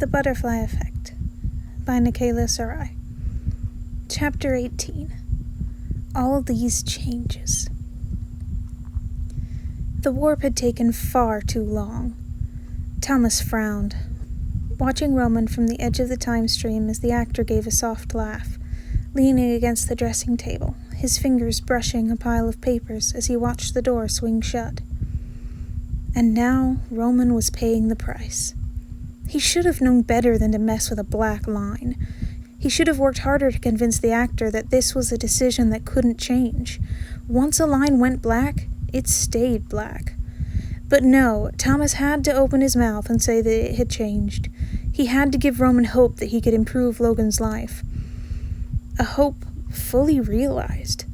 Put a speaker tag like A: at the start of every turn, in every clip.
A: The Butterfly Effect by Nikayla Sarai. Chapter 18. All These Changes. The warp had taken far too long. Thomas frowned, watching Roman from the edge of the time stream as the actor gave a soft laugh, leaning against the dressing table, his fingers brushing a pile of papers as he watched the door swing shut. And now Roman was paying the price. He should have known better than to mess with a black line. He should have worked harder to convince the actor that this was a decision that couldn't change. Once a line went black, it stayed black. But no, Thomas had to open his mouth and say that it had changed. He had to give Roman hope that he could improve Logan's life. A hope fully realized.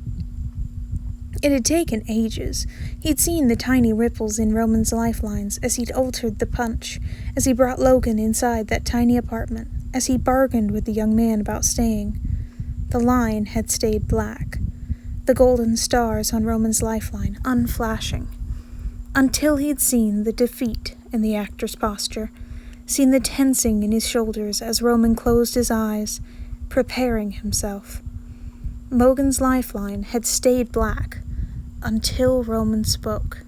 A: It had taken ages. He'd seen the tiny ripples in Roman's lifelines as he'd altered the punch, as he brought Logan inside that tiny apartment, as he bargained with the young man about staying. The line had stayed black, the golden stars on Roman's lifeline unflashing, until he'd seen the defeat in the actor's posture, seen the tensing in his shoulders as Roman closed his eyes, preparing himself. Logan's lifeline had stayed black, until Roman spoke.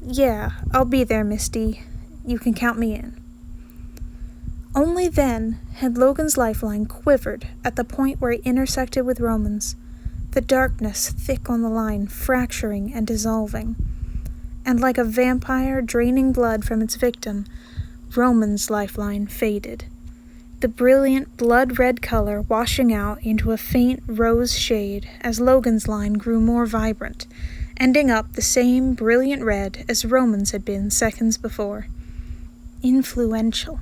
A: "Yeah, I'll be there, Misty. You can count me in." Only then had Logan's lifeline quivered at the point where it intersected with Roman's, the darkness thick on the line fracturing and dissolving. And like a vampire draining blood from its victim, Roman's lifeline faded, the brilliant blood-red color washing out into a faint rose shade as Logan's line grew more vibrant, ending up the same brilliant red as Roman's had been seconds before. Influential.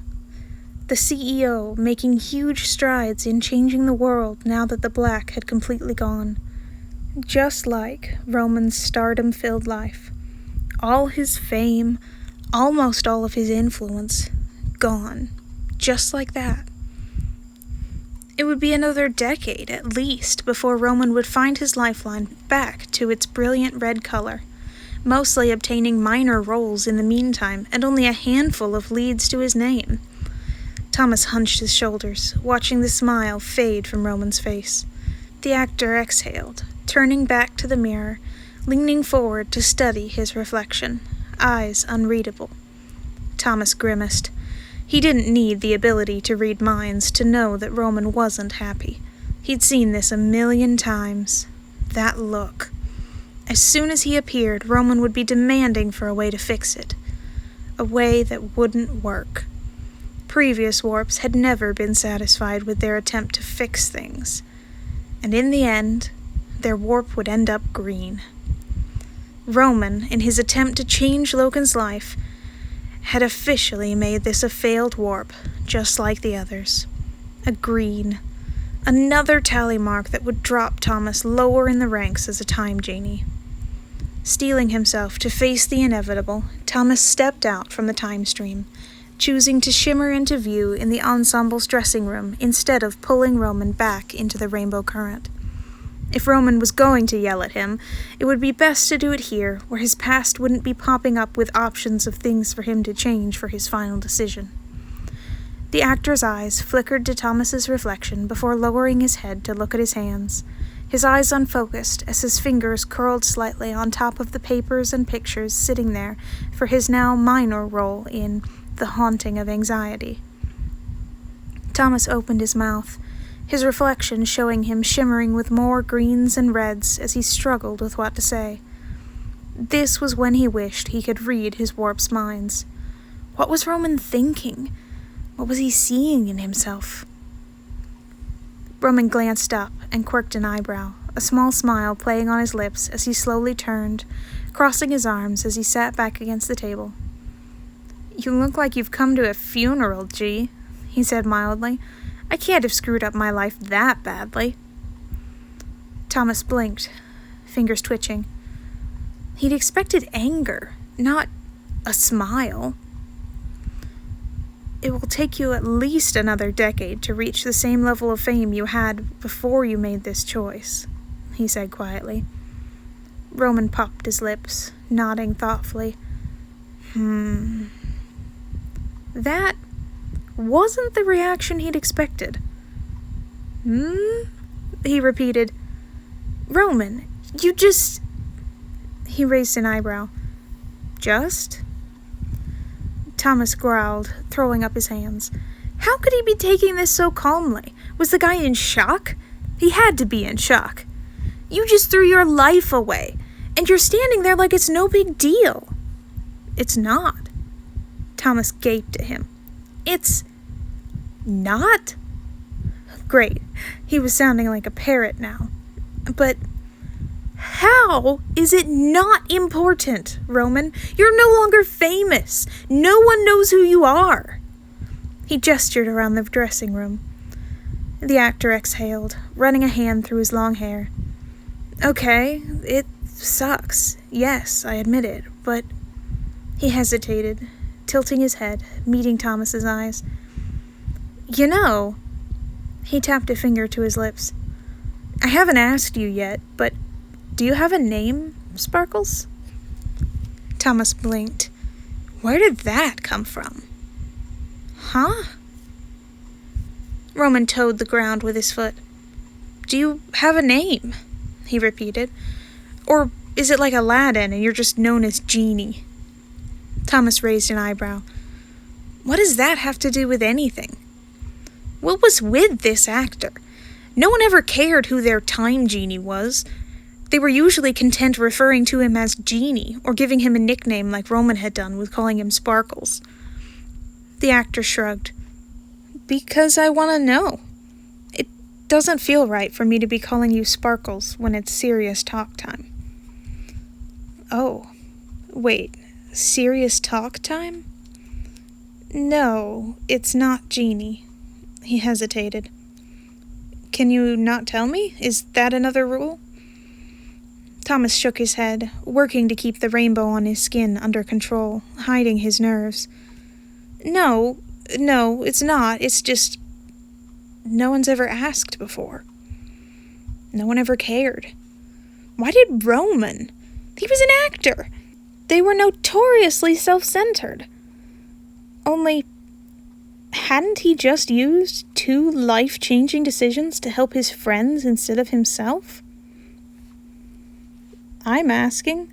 A: The CEO making huge strides in changing the world now that the black had completely gone. Just like Roman's stardom-filled life. All his fame, almost all of his influence, gone. Just like that. It would be another decade, at least, before Roman would find his lifeline back to its brilliant red color, mostly obtaining minor roles in the meantime, and only a handful of leads to his name. Thomas hunched his shoulders, watching the smile fade from Roman's face. The actor exhaled, turning back to the mirror, leaning forward to study his reflection, eyes unreadable. Thomas grimaced. He didn't need the ability to read minds to know that Roman wasn't happy. He'd seen this a million times. That look. As soon as he appeared, Roman would be demanding for a way to fix it. A way that wouldn't work. Previous warps had never been satisfied with their attempt to fix things. And in the end, their warp would end up green. Roman, in his attempt to change Logan's life, had officially made this a failed warp, just like the others. A green. Another tally mark that would drop Thomas lower in the ranks as a time genie. Steeling himself to face the inevitable, Thomas stepped out from the time stream, choosing to shimmer into view in the ensemble's dressing room instead of pulling Roman back into the rainbow current. If Roman was going to yell at him, it would be best to do it here, where his past wouldn't be popping up with options of things for him to change for his final decision. The actor's eyes flickered to Thomas's reflection before lowering his head to look at his hands, his eyes unfocused as his fingers curled slightly on top of the papers and pictures sitting there for his now minor role in The Haunting of Anxiety. Thomas opened his mouth, his reflection showing him shimmering with more greens and reds as he struggled with what to say. This was when he wished he could read his warp's minds. What was Roman thinking? What was he seeing in himself? Roman glanced up and quirked an eyebrow, a small smile playing on his lips as he slowly turned, crossing his arms as he sat back against the table. "You look like you've come to a funeral, G," he said mildly. "I can't have screwed up my life that badly." Thomas blinked, fingers twitching. He'd expected anger, not a smile. "It will take you at least another decade to reach the same level of fame you had before you made this choice," he said quietly. Roman popped his lips, nodding thoughtfully. That wasn't the reaction he'd expected. He repeated. Roman, you just... He raised an eyebrow. Just? Thomas growled, throwing up his hands. How could he be taking this so calmly? Was the guy in shock? He had to be in shock. You just threw your life away, and you're standing there like it's no big deal. It's not. Thomas gaped at him. It's not? Great. He was sounding like a parrot now. But how is it not important, Roman? You're no longer famous. No one knows who you are. He gestured around the dressing room. The actor exhaled, running a hand through his long hair. Okay, it sucks. Yes, I admit it, but... He hesitated, tilting his head, meeting Thomas's eyes. You know... He tapped a finger to his lips. I haven't asked you yet, but do you have a name, Sparkles? Thomas blinked. Where did that come from? Huh? Roman toed the ground with his foot. Do you have a name? He repeated. Or is it like Aladdin and you're just known as Genie? Thomas raised an eyebrow. What does that have to do with anything? What was with this actor? No one ever cared who their time genie was. They were usually content referring to him as Genie, or giving him a nickname like Roman had done with calling him Sparkles. The actor shrugged. Because I want to know. It doesn't feel right for me to be calling you Sparkles when it's serious talk time. Oh, wait, serious talk time? No, it's not Genie. He hesitated. Can you not tell me? Is that another rule? Thomas shook his head, working to keep the rainbow on his skin under control, hiding his nerves. No, it's not. It's just... No one's ever asked before. No one ever cared. Why did Roman? He was an actor. They were notoriously self-centered. Only... Hadn't he just used 2 life-changing decisions to help his friends instead of himself? I'm asking.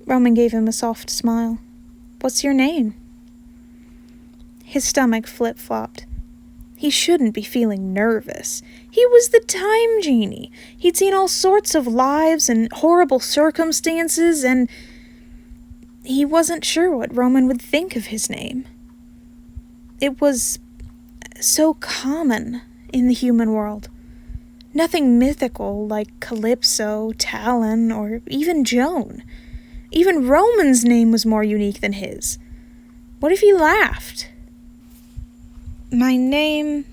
A: Roman gave him a soft smile. What's your name? His stomach flip-flopped. He shouldn't be feeling nervous. He was the time genie. He'd seen all sorts of lives and horrible circumstances, and he wasn't sure what Roman would think of his name. It was so common in the human world. Nothing mythical like Calypso, Talon, or even Joan. Even Roman's name was more unique than his. What if he laughed? My name...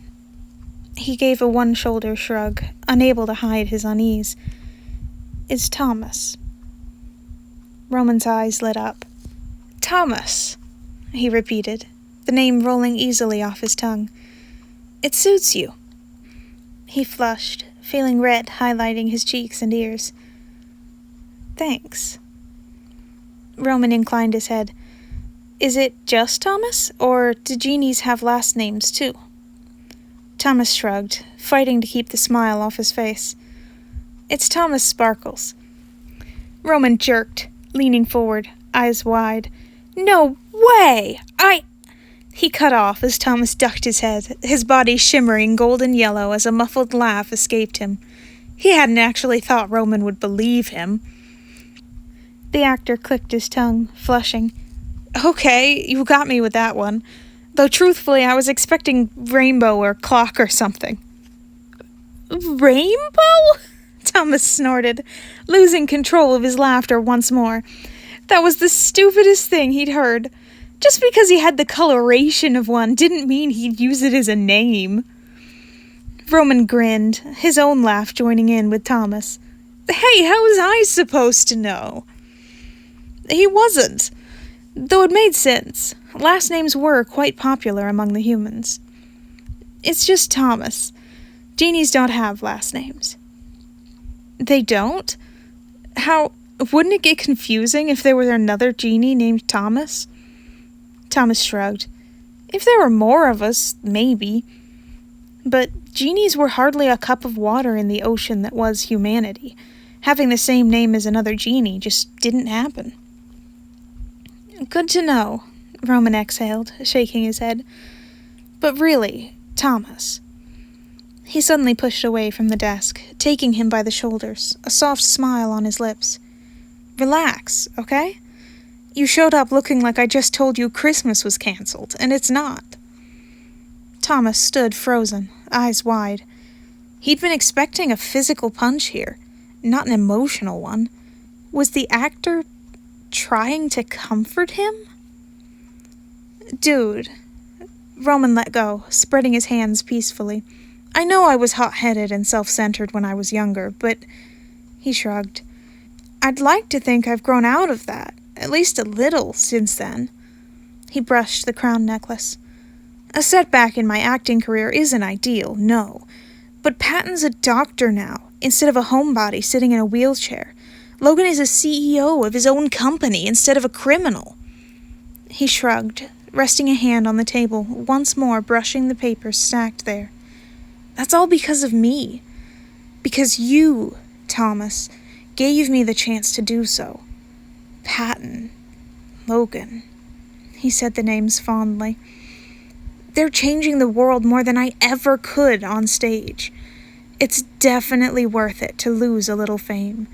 A: He gave a one-shoulder shrug, unable to hide his unease. Is Thomas. Roman's eyes lit up. Thomas, he repeated, the name rolling easily off his tongue. It suits you. He flushed, feeling red highlighting his cheeks and ears. Thanks. Roman inclined his head. Is it just Thomas, or do genies have last names too? Thomas shrugged, fighting to keep the smile off his face. It's Thomas Sparkles. Roman jerked, leaning forward, eyes wide. No way! He cut off as Thomas ducked his head, his body shimmering golden yellow as a muffled laugh escaped him. He hadn't actually thought Roman would believe him. The actor clicked his tongue, flushing. Okay, you got me with that one. Though truthfully, I was expecting rainbow or clock or something. Rainbow? Thomas snorted, losing control of his laughter once more. That was the stupidest thing he'd heard. Just because he had the coloration of one didn't mean he'd use it as a name. Roman grinned, his own laugh joining in with Thomas. Hey, how was I supposed to know? He wasn't. Though it made sense. Last names were quite popular among the humans. It's just Thomas. Genies don't have last names. They don't? How... Wouldn't it get confusing if there were another genie named Thomas? Thomas shrugged. If there were more of us, maybe. But genies were hardly a cup of water in the ocean that was humanity. Having the same name as another genie just didn't happen. Good to know, Roman exhaled, shaking his head. But really, Thomas. He suddenly pushed away from the desk, taking him by the shoulders, a soft smile on his lips. Relax, okay? You showed up looking like I just told you Christmas was cancelled, and it's not. Thomas stood frozen, eyes wide. He'd been expecting a physical punch here, not an emotional one. Was the actor trying to comfort him? Dude. Roman let go, spreading his hands peacefully. I know I was hot-headed and self-centered when I was younger, but... He shrugged. I'd like to think I've grown out of that, at least a little, since then. He brushed the crown necklace. A setback in my acting career isn't ideal, no. But Patton's a doctor now, instead of a homebody sitting in a wheelchair. Logan is a CEO of his own company instead of a criminal. He shrugged, resting a hand on the table, once more brushing the papers stacked there. That's all because of me. Because you, Thomas, gave me the chance to do so. Patton, Logan. He said the names fondly. They're changing the world more than I ever could on stage. It's definitely worth it to lose a little fame,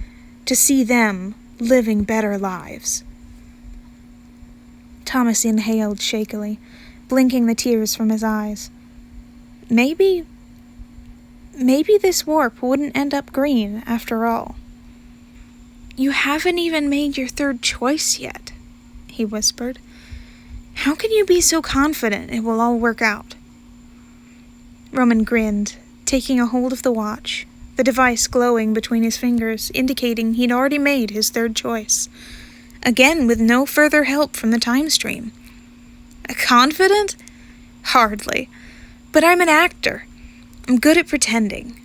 A: to see them living better lives. Thomas inhaled shakily, blinking the tears from his eyes. Maybe this warp wouldn't end up green after all. You haven't even made your third choice yet, he whispered. How can you be so confident it will all work out? Roman grinned, taking a hold of the watch, the device glowing between his fingers, indicating he'd already made his third choice. Again, with no further help from the time stream. Confident? Hardly. But I'm an actor. I'm good at pretending,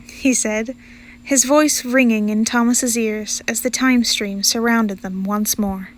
A: he said, his voice ringing in Thomas's ears as the time stream surrounded them once more.